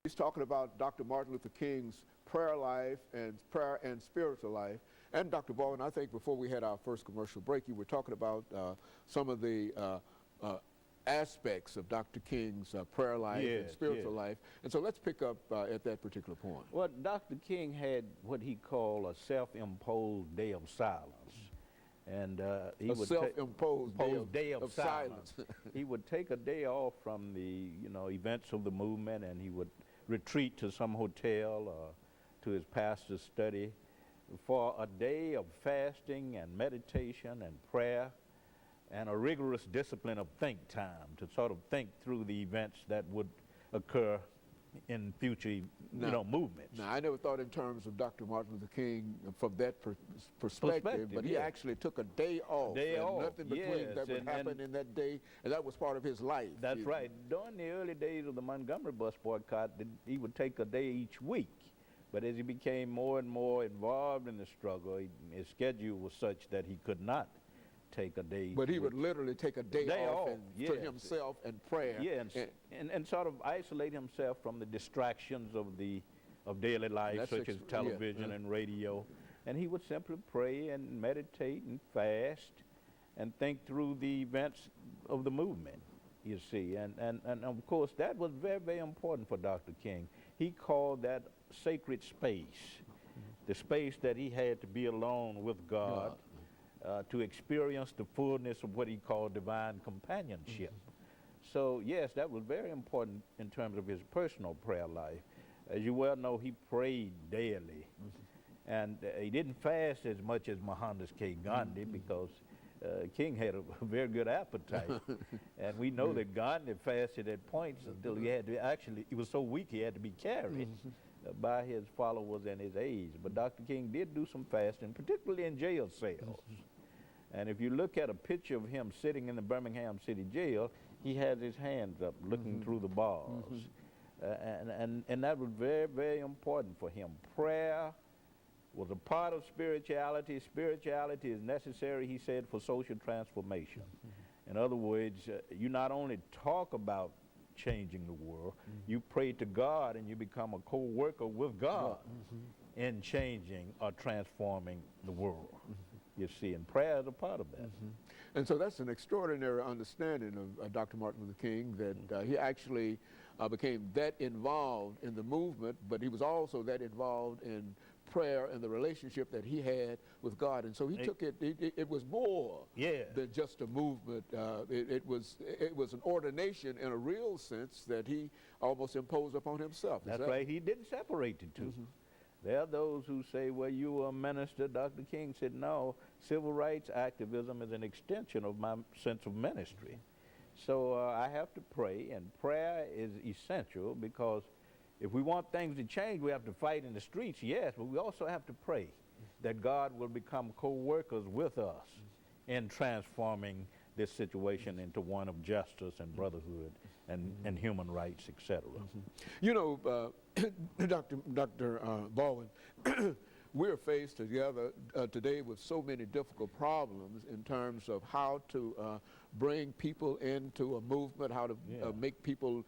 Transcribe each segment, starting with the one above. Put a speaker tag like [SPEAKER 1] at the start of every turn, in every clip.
[SPEAKER 1] He's talking about Dr. Martin Luther King's prayer life and prayer and spiritual life. And Dr. Baldwin, I think before we had our first commercial break, you were talking about some of the aspects of Dr. King's prayer life and spiritual life. And so let's pick up at that particular point.
[SPEAKER 2] Well, Dr. King had what he called a self-imposed day of silence. And he would
[SPEAKER 1] self-imposed
[SPEAKER 2] day of silence. He would take a day off from the events of the movement, and he would retreat to some hotel or to his pastor's study for a day of fasting and meditation and prayer and a rigorous discipline of think time to sort of think through the events that would occur in future movements.
[SPEAKER 1] Now, I never thought in terms of Dr. Martin Luther King from that perspective, but he actually took a day off. Nothing between that would happen in that day, and that was part of his life.
[SPEAKER 2] That's right. During the early days of the Montgomery bus boycott, he would take a day each week. But as he became more and more involved in the struggle, his schedule was such that he could not take a day.
[SPEAKER 1] But he would literally take a day off for himself and prayer.
[SPEAKER 2] Yeah, and sort of isolate himself from the distractions of daily life, such as television and radio. And he would simply pray and meditate and fast and think through the events of the movement, you see. And of course, that was very, very important for Dr. King. He called that sacred space, the space that he had to be alone with God. To experience the fullness of what he called divine companionship. So yes, that was very important in terms of his personal prayer life. As you well know, he prayed daily. And he didn't fast as much as Mohandas K. Gandhi because King had a very good appetite. And we know that Gandhi fasted at points until he had to he was so weak he had to be carried by his followers and his aides. But Dr. King did do some fasting, particularly in jail cells. And if you look at a picture of him sitting in the Birmingham City Jail, he has his hands up looking through the bars. And that was very, very important for him. Prayer was a part of spirituality. Spirituality is necessary, he said, for social transformation. In other words, you not only talk about changing the world, you pray to God and you become a co-worker with God in changing or transforming the world. You see, and prayer is a part of that.
[SPEAKER 1] And so that's an extraordinary understanding of Dr. Martin Luther King, that he actually became that involved in the movement, but he was also that involved in prayer and the relationship that he had with God. And so he took it was more than just a movement. It was an ordination in a real sense that he almost imposed upon himself.
[SPEAKER 2] That's right. He didn't separate the two. There are those who say, well, you were a minister. Dr. King said, no, civil rights activism is an extension of my sense of ministry. So I have to pray, and prayer is essential because if we want things to change, we have to fight in the streets, yes, but we also have to pray that God will become co-workers with us in transforming this situation into one of justice and brotherhood and human rights, etc.
[SPEAKER 1] You know, Dr. Baldwin, we're faced together today with so many difficult problems in terms of how to bring people into a movement, how to make people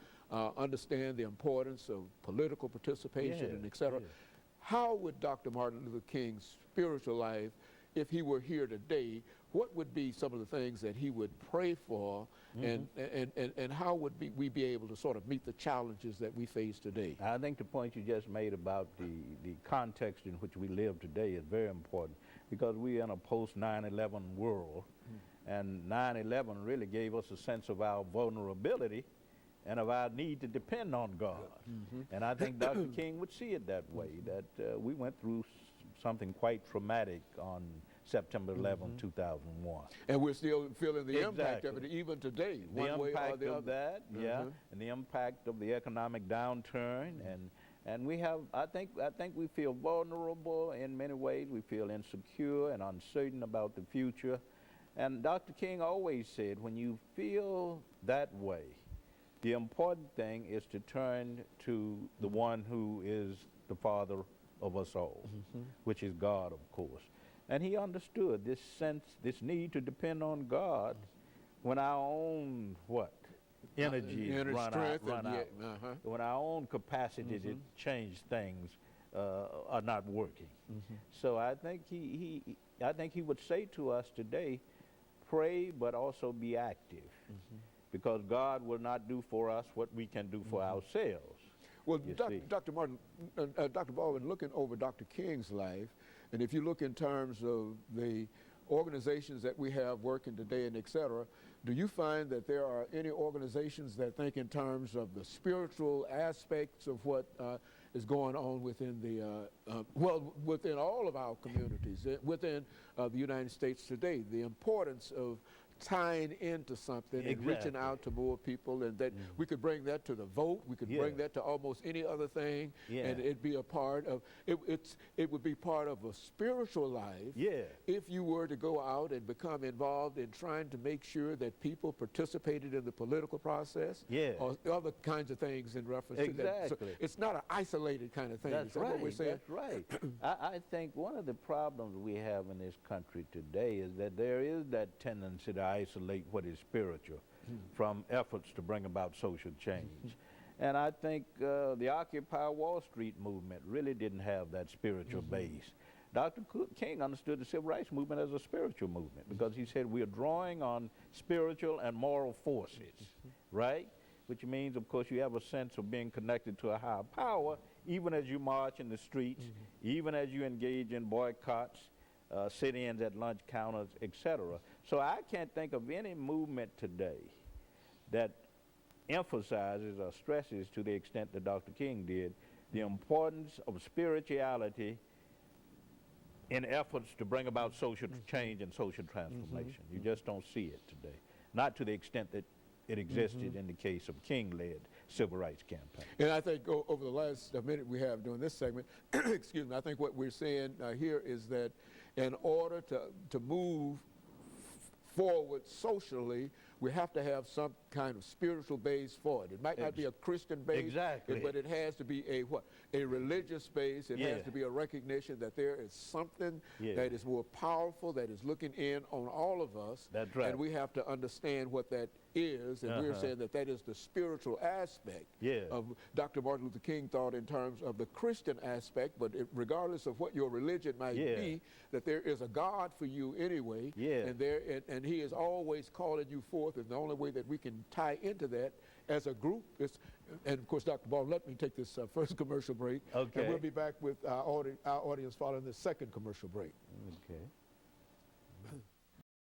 [SPEAKER 1] understand the importance of political participation and etc. How would Dr. Martin Luther King's spiritual life, if he were here today, what would be some of the things that he would pray for, and how would we be able to sort of meet the challenges that we face today?
[SPEAKER 2] I think the point you just made about the context in which we live today is very important because we're in a post-9/11 world, and 9/11 really gave us a sense of our vulnerability and of our need to depend on God. And I think Dr. King would see it that way, that we went through something quite traumatic on September 11, 2001.
[SPEAKER 1] And we're still feeling the impact of it even today, one way or the other.
[SPEAKER 2] The impact of that, and the impact of the economic downturn, and we have, I think we feel vulnerable in many ways. We feel insecure and uncertain about the future. And Dr. King always said, when you feel that way, the important thing is to turn to the one who is the Father of us all, which is God, of course. And he understood this need to depend on God when our own, energy run out.
[SPEAKER 1] Uh-huh.
[SPEAKER 2] When our own capacity to change things are not working. So I think he would say to us today, pray but also be active, because God will not do for us what we can do for ourselves.
[SPEAKER 1] Well, Dr. Baldwin, looking over Dr. King's life, and if you look in terms of the organizations that we have working today and et cetera, do you find that there are any organizations that think in terms of the spiritual aspects of what is going on within the, within all of our communities, within the United States today, the importance of tying into something and reaching out to more people, and that we could bring that to the vote, we could bring that to almost any other thing, and it'd be a part of, it would be part of a spiritual life if you were to go out and become involved in trying to make sure that people participated in the political process, or other kinds of things in reference to that. So it's not an isolated kind of thing.
[SPEAKER 2] That's right.
[SPEAKER 1] What we're saying?
[SPEAKER 2] That's right. I think one of the problems we have in this country today is that there is that tendency to isolate what is spiritual from efforts to bring about social change. And I think the Occupy Wall Street movement really didn't have that spiritual base. Dr. King understood the civil rights movement as a spiritual movement, because he said we are drawing on spiritual and moral forces, right? Which means, of course, you have a sense of being connected to a higher power, even as you march in the streets, even as you engage in boycotts, sit-ins at lunch counters, etc. So I can't think of any movement today that emphasizes or stresses, to the extent that Dr. King did, the importance of spirituality in efforts to bring about social change and social transformation. You just don't see it today. Not to the extent that it existed in the case of King-led civil rights campaign.
[SPEAKER 1] And I think over the last minute we have during this segment, excuse me, I think what we're saying here is that in order to move forward socially, we have to have some kind of spiritual base for it. It might not be a Christian base, but it has to be a what? A religious base. It has to be a recognition that there is something that is more powerful, that is looking in on all of us.
[SPEAKER 2] That's right.
[SPEAKER 1] And we have to understand what that is, and we're saying that that is the spiritual aspect of Dr. Martin Luther King thought in terms of the Christian aspect, but regardless of what your religion might be, that there is a God for you anyway, and he is always calling you forth, and the only way that we can tie into that as a group is, and of course, Dr. Baldwin, let me take this first commercial break, and we'll be back with our audience following this second commercial break.
[SPEAKER 2] Okay.